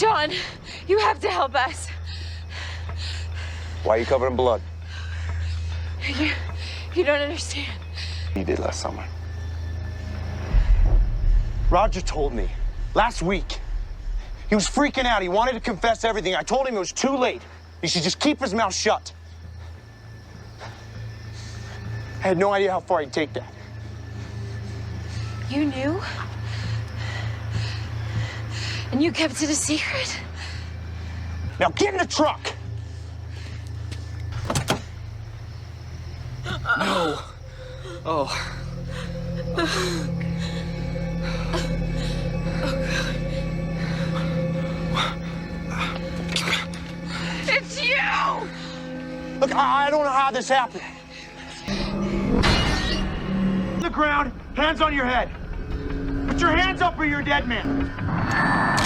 John, you have to help us. Why are you covered in blood? You don't understand. You did last summer. Roger told me last week. He was freaking out. He wanted to confess everything. I told him it was too late. He should just keep his mouth shut. I had no idea how far he'd take that. You knew? And you kept it a secret? Now get in the truck! No. Oh. It's you! Look, I don't know how this happened. The ground, hands on your head. Put your hands up or you're a dead man.